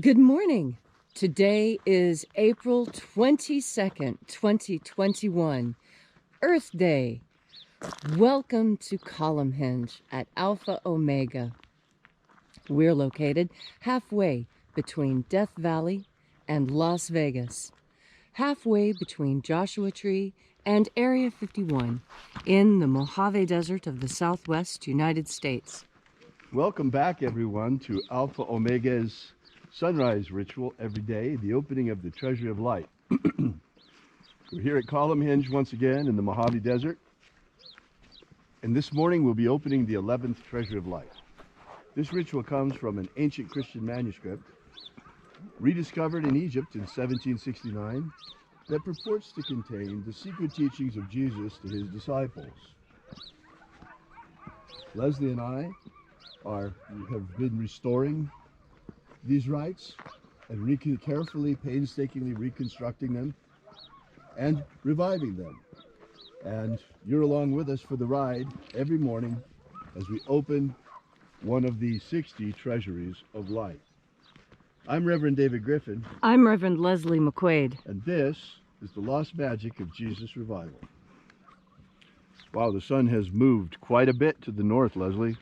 Good morning. Today is April 22nd, 2021, Earth Day. Welcome to Column Hinge at Alpha Omega. We're located halfway between Death Valley and Las Vegas, halfway between Joshua Tree and Area 51 in the Mojave Desert of the Southwest United States. Welcome back, everyone, to Alpha Omega's sunrise ritual every day, the opening of the Treasury of Light. We're here at Column Hinge once again in the Mojave Desert, and this morning we'll be opening the 11th Treasury of Light. This ritual comes from an ancient Christian manuscript rediscovered in Egypt in 1769 that purports to contain the secret teachings of Jesus to his disciples. Leslie and I have been restoring these rites and carefully, painstakingly reconstructing them and reviving them. And you're along with us for the ride every morning as we open one of the 60 treasuries of light. I'm Reverend David Griffin. I'm Reverend Leslie McQuaid. And this is the lost magic of Jesus Revival. Wow, the sun has moved quite a bit to the north, Leslie.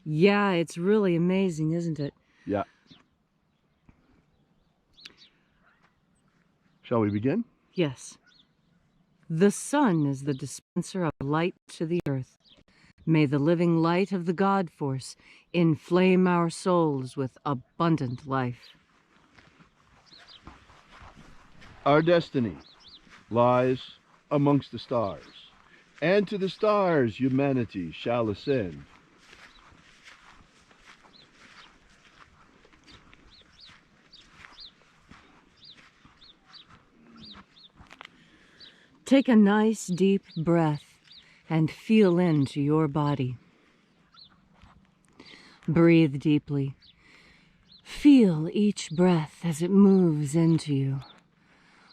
Yeah, it's really amazing, isn't it? Yeah. Shall we begin? Yes. The sun is the dispenser of light to the earth. May the living light of the God Force inflame our souls with abundant life. Our destiny lies amongst the stars, and to the stars humanity shall ascend. Take a nice deep breath and feel into your body. Breathe deeply. Feel each breath as it moves into you.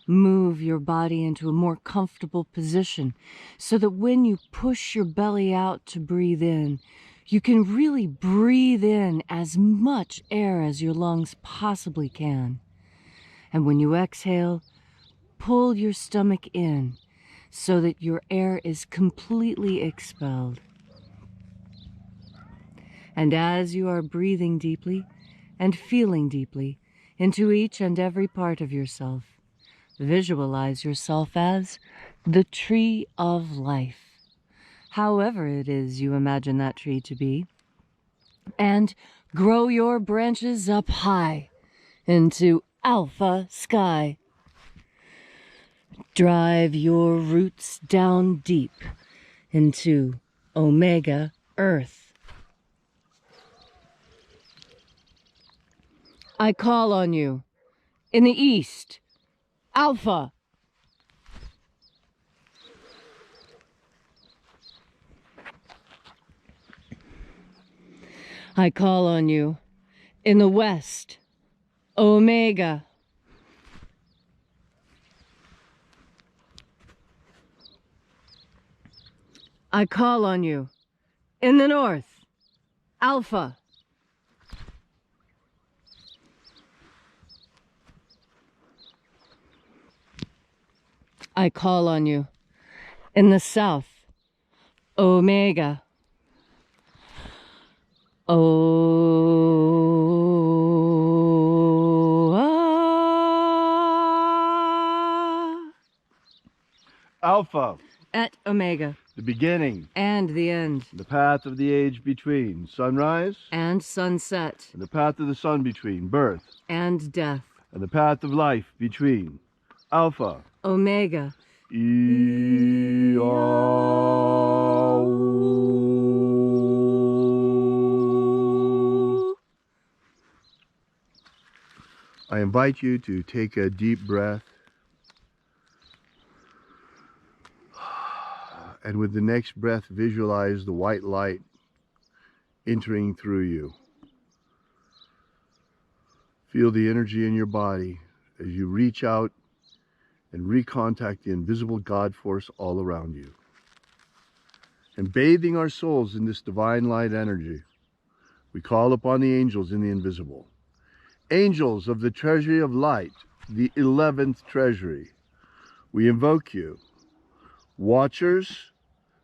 Move your body into a more comfortable position so that when you push your belly out to breathe in, you can really breathe in as much air as your lungs possibly can. And when you exhale, pull your stomach in so that your air is completely expelled. And as you are breathing deeply and feeling deeply into each and every part of yourself, visualize yourself as the tree of life, however it is you imagine that tree to be, and grow your branches up high into alpha sky. Drive your roots down deep into Omega Earth. I call on you in the east, Alpha. I call on you in the west, Omega. I call on you in the north, Alpha. I call on you in the south, Omega. Alpha. At Omega. The beginning. And the end. The path of the age between sunrise. And sunset. And the path of the sun between birth. And death. And the path of life between Alpha. Omega. I invite you to take a deep breath, and with the next breath visualize the white light entering through you. Feel the energy in your body as you reach out and recontact the invisible God force all around you. And bathing our souls in this divine light energy, we call upon the angels in the invisible. Angels of the Treasury of Light, the 11th Treasury, we invoke you. Watchers,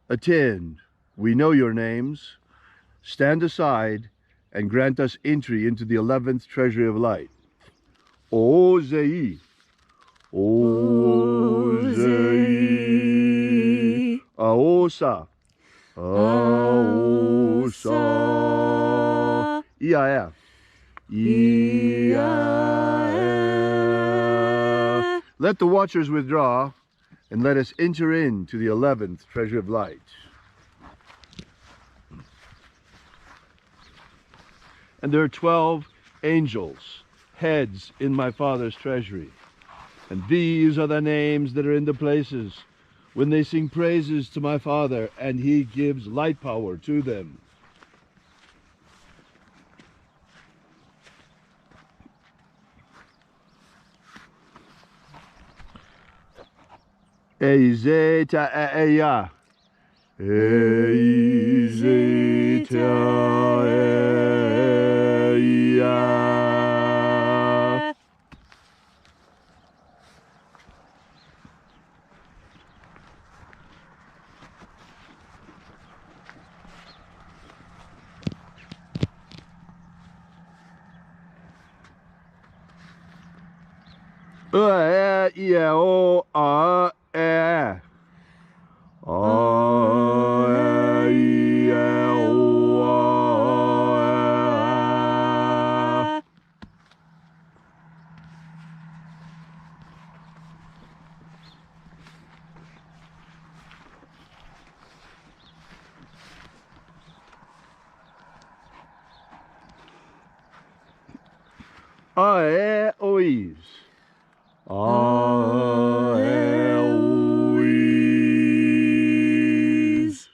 attend. We know your names. Stand aside and grant us entry into the 11th Treasury of Light. Ozei. Ozei. Aosa. Aosa. Iaea. Iaea. Let the watchers withdraw and let us enter into the 11th Treasury of Light. And there are 12 angels, heads in my Father's treasury. And these are the names that are in the places when they sing praises to my Father, and he gives light power to them. Eizeta eya. Eizeta eya. O a e. Ae ois. Ae ois.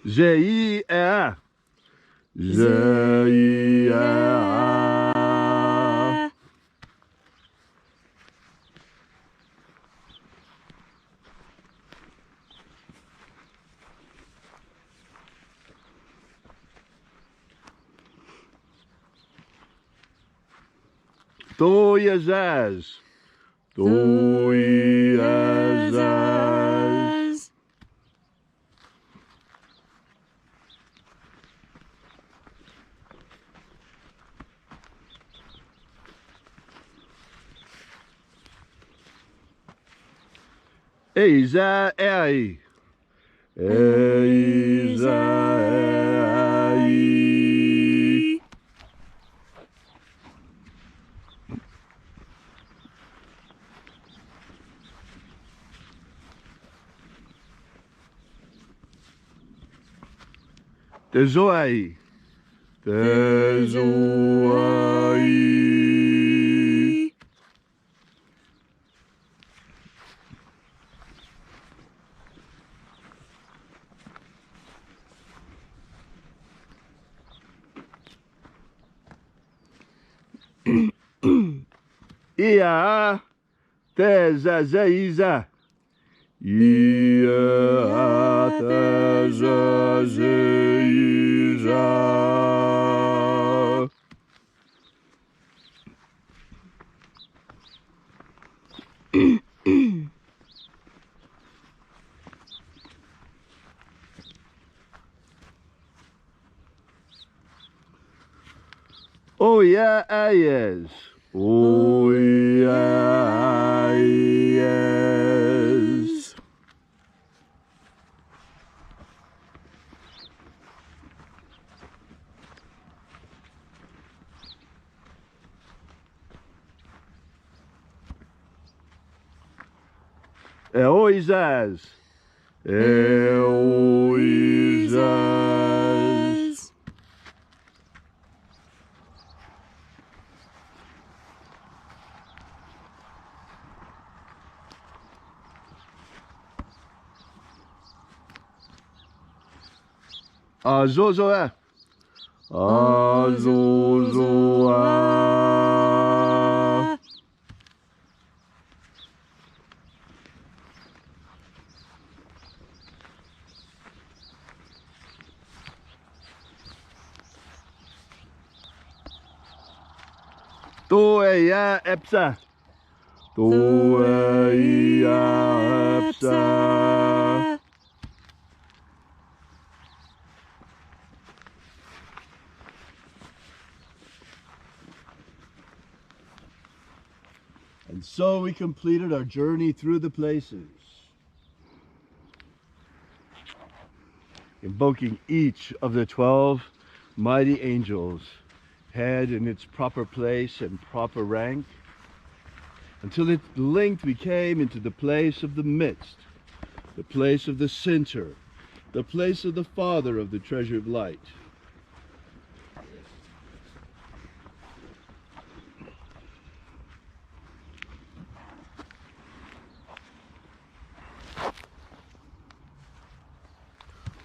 Zei e. Zei e. Toyazaz. Toyazaz. Eiza ei. Eiza ei. Tezoai. Tezoai. Ia. Tezazeiza. Ia. Tezazeiza. Oh yeah, yes. Oh yeah, yes. Eoizaz. Eoizaz. Azozoa. Azozoa. Toeia epsa. Toeia epsa. And so we completed our journey through the places, invoking each of the 12 mighty angels, head in its proper place and proper rank, until at length we came into the place of the midst, the place of the center, the place of the Father of the Treasury of Light.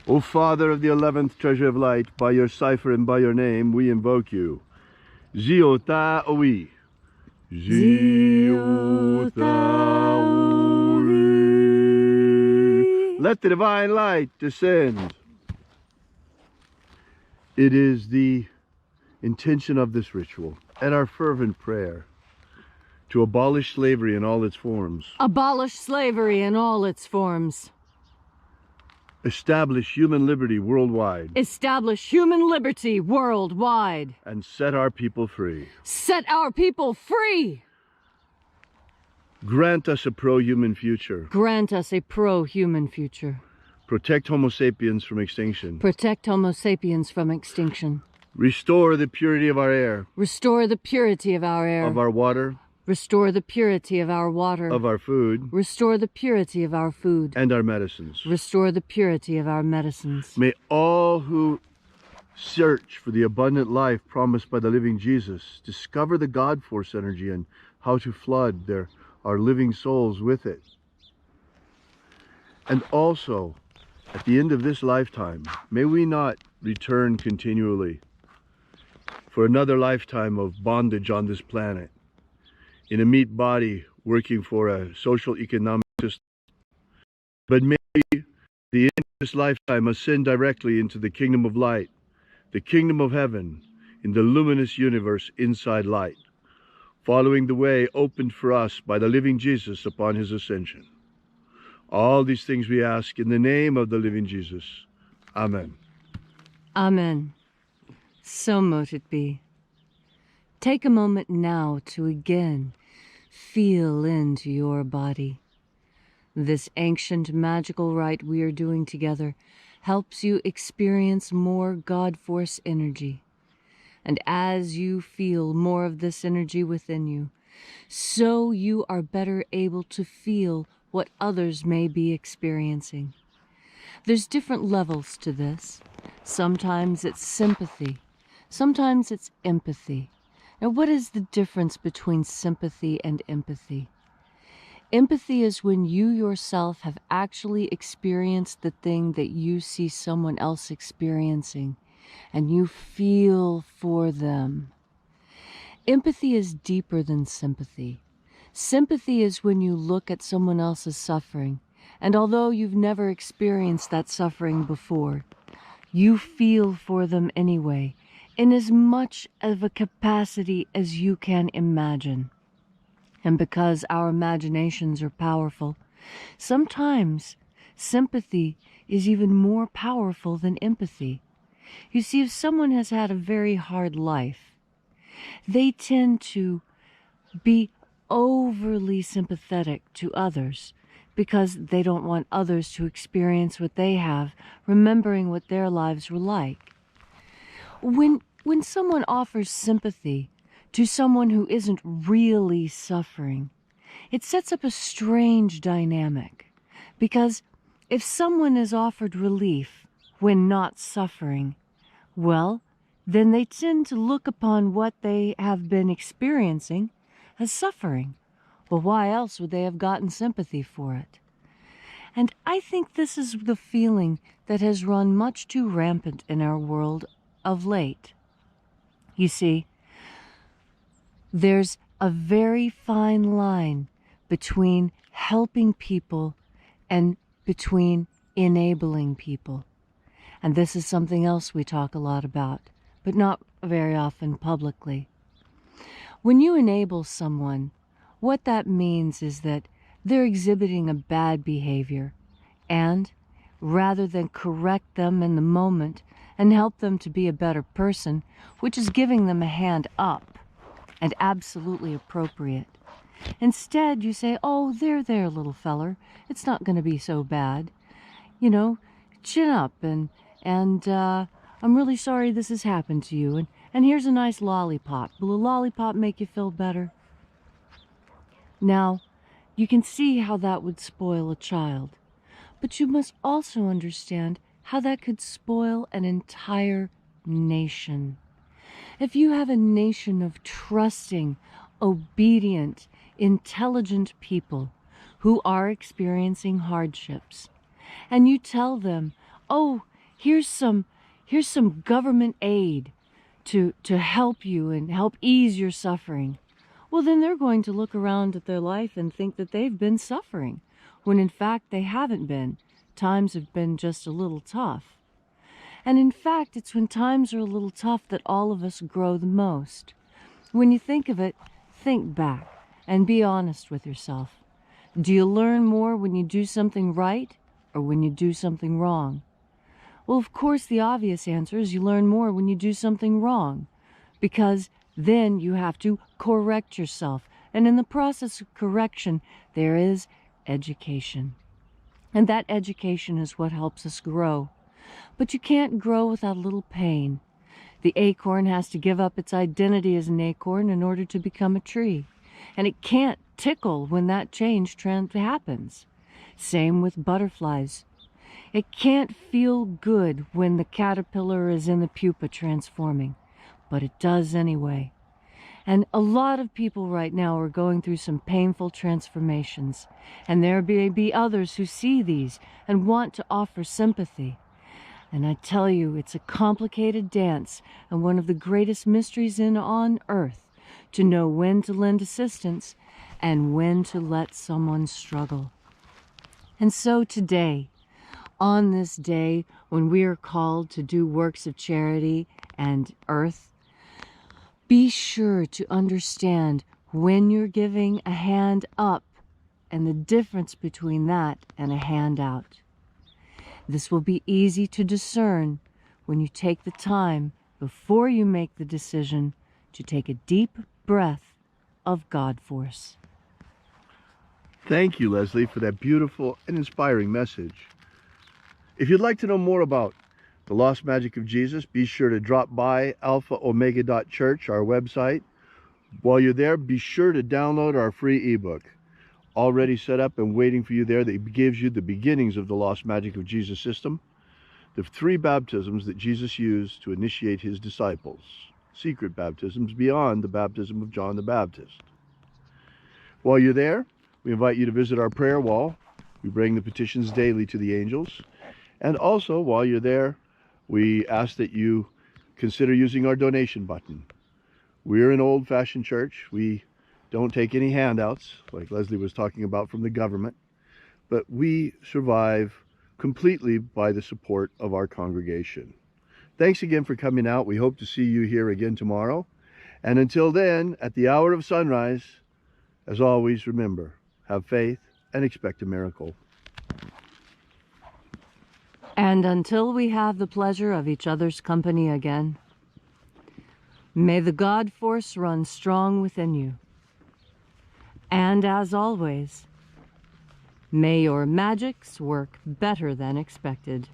O Father of the 11th Treasure of Light, by your cipher and by your name, we invoke you. Ziota Owi. Ziota Owi. Let the divine light descend. It is the intention of this ritual and our fervent prayer to abolish slavery in all its forms. Abolish slavery in all its forms. Establish human liberty worldwide. Establish human liberty worldwide. And set our people free. Set our people free! Grant us a pro-human future. Grant us a pro-human future. Protect Homo sapiens from extinction. Protect Homo sapiens from extinction. Restore the purity of our air. Restore the purity of our air. Of our water. Restore the purity of our water. Of our food. Restore the purity of our food. And our medicines. Restore the purity of our medicines. May all who search for the abundant life promised by the living Jesus discover the God force energy and how to flood our living souls with it. And also, at the end of this lifetime, may we not return continually for another lifetime of bondage on this planet, in a meat body working for a social economic system, but may the end of this lifetime ascend directly into the kingdom of light, the kingdom of heaven, in the luminous universe inside light, following the way opened for us by the living Jesus upon his ascension. All these things we ask in the name of the living Jesus. Amen. Amen. So mote it be. Take a moment now to again feel into your body. This ancient magical rite we are doing together helps you experience more God force energy. And as you feel more of this energy within you, so you are better able to feel what others may be experiencing. There's different levels to this. Sometimes it's sympathy. Sometimes it's empathy. Now, what is the difference between sympathy and empathy? Empathy is when you yourself have actually experienced the thing that you see someone else experiencing, and you feel for them. Empathy is deeper than sympathy. Sympathy is when you look at someone else's suffering, and although you've never experienced that suffering before, you feel for them anyway, in as much of a capacity as you can imagine. And because our imaginations are powerful, sometimes sympathy is even more powerful than empathy. You see, if someone has had a very hard life, they tend to be overly sympathetic to others because they don't want others to experience what they have, remembering what their lives were like. When someone offers sympathy to someone who isn't really suffering, it sets up a strange dynamic, because if someone is offered relief when not suffering, well, then they tend to look upon what they have been experiencing as suffering. Well, why else would they have gotten sympathy for it? And I think this is the feeling that has run much too rampant in our world of late. You see, there's a very fine line between helping people and between enabling people. And this is something else we talk a lot about, but not very often publicly. When you enable someone, what that means is that they're exhibiting a bad behavior, and rather than correct them in the moment and help them to be a better person, which is giving them a hand up and absolutely appropriate, instead you say, "Oh, there, little feller. It's not going to be so bad. You know, chin up, and I'm really sorry this has happened to you, and here's a nice lollipop. Will a lollipop make you feel better?" Now, you can see how that would spoil a child, but you must also understand how that could spoil an entire nation. If you have a nation of trusting, obedient, intelligent people who are experiencing hardships, and you tell them, "Oh, here's some government aid to help you and help ease your suffering," well, then they're going to look around at their life and think that they've been suffering, when in fact they haven't been. Times have been just a little tough. And in fact, it's when times are a little tough that all of us grow the most. When you think of it, think back and be honest with yourself. Do you learn more when you do something right or when you do something wrong? Well, of course, the obvious answer is you learn more when you do something wrong, because then you have to correct yourself. And in the process of correction, there is education. And that education is what helps us grow. But you can't grow without a little pain. The acorn has to give up its identity as an acorn in order to become a tree. And it can't tickle when that change happens. Same with butterflies. It can't feel good when the caterpillar is in the pupa transforming, but it does anyway. And a lot of people right now are going through some painful transformations, and there may be others who see these and want to offer sympathy. And I tell you, it's a complicated dance and one of the greatest mysteries on earth, to know when to lend assistance and when to let someone struggle. And so today, on this day when we are called to do works of charity and earth, be sure to understand when you're giving a hand up and the difference between that and a hand out. This will be easy to discern when you take the time before you make the decision to take a deep breath of God force. Thank you, Leslie, for that beautiful and inspiring message. If you'd like to know more about the Lost Magic of Jesus, be sure to drop by alphaomega.church, our website. While you're there, be sure to download our free ebook, already set up and waiting for you there, that gives you the beginnings of the Lost Magic of Jesus system, the 3 baptisms that Jesus used to initiate his disciples, secret baptisms beyond the baptism of John the Baptist. While you're there, we invite you to visit our prayer wall. We bring the petitions daily to the angels. And also, while you're there, we ask that you consider using our donation button. We're an old-fashioned church. We don't take any handouts, like Leslie was talking about, from the government, but we survive completely by the support of our congregation. Thanks again for coming out. We hope to see you here again tomorrow. And until then, at the hour of sunrise, as always, remember, have faith and expect a miracle. And until we have the pleasure of each other's company again, may the God force run strong within you. And as always, may your magics work better than expected.